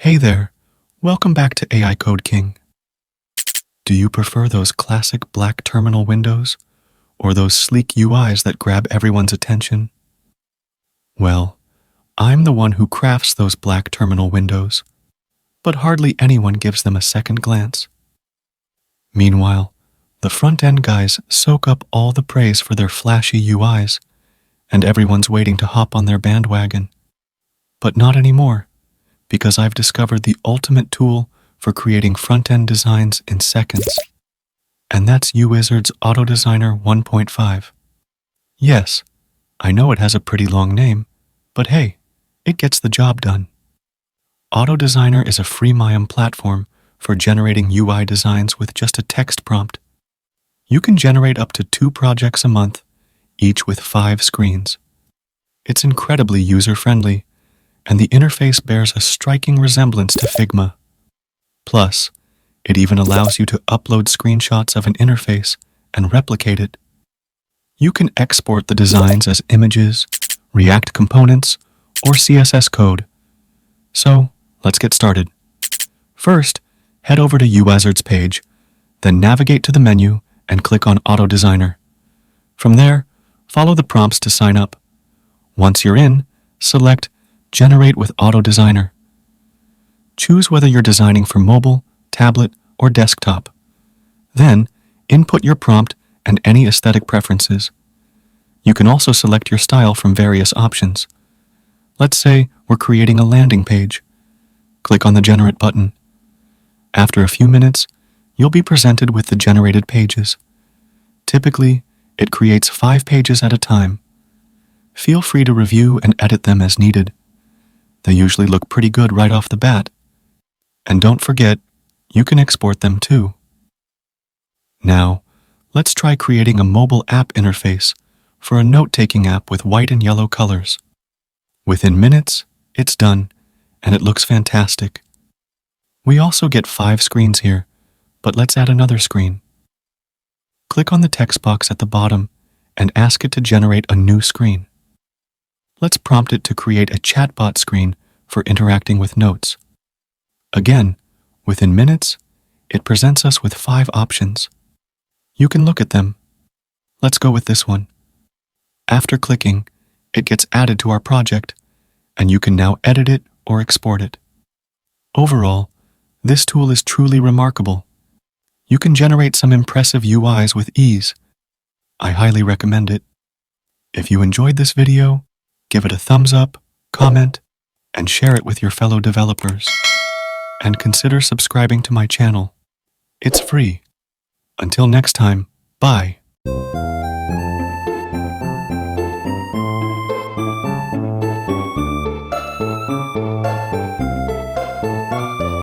Hey there, welcome back to AI Code King. Do you prefer those classic black terminal windows or those sleek UIs that grab everyone's attention? Well, I'm the one who crafts those black terminal windows, but hardly anyone gives them a second glance. Meanwhile, the front-end guys soak up all the praise for their flashy UIs, and everyone's waiting to hop on their bandwagon. But not anymore, because I've discovered the ultimate tool for creating front-end designs in seconds. And that's UIzard's AutoDesigner 1.5. Yes, I know it has a pretty long name, but hey, it gets the job done. AutoDesigner is a freemium platform for generating UI designs with just a text prompt. You can generate up to 2 projects a month, each with 5 screens. It's incredibly user-friendly, and the interface bears a striking resemblance to Figma. Plus, it even allows you to upload screenshots of an interface and replicate it. You can export the designs as images, React components, or CSS code. So, let's get started. First, head over to UIzard's page, then navigate to the menu and click on AutoDesigner. From there, follow the prompts to sign up. Once you're in, select Generate with AutoDesigner. Choose whether you're designing for mobile, tablet, or desktop. Then, input your prompt and any aesthetic preferences. You can also select your style from various options. Let's say we're creating a landing page. Click on the Generate button. After a few minutes, you'll be presented with the generated pages. Typically, it creates 5 pages at a time. Feel free to review and edit them as needed. They usually look pretty good right off the bat. And don't forget, you can export them too. Now, let's try creating a mobile app interface for a note-taking app with white and yellow colors. Within minutes, it's done, and it looks fantastic. We also get 5 screens here, but let's add another screen. Click on the text box at the bottom and ask it to generate a new screen. Let's prompt it to create a chatbot screen for interacting with notes. Again, within minutes, it presents us with 5 options. You can look at them. Let's go with this one. After clicking, it gets added to our project, and you can now edit it or export it. Overall, this tool is truly remarkable. You can generate some impressive UIs with ease. I highly recommend it. If you enjoyed this video, give it a thumbs up, comment, and share it with your fellow developers. And consider subscribing to my channel. It's free. Until next time, bye.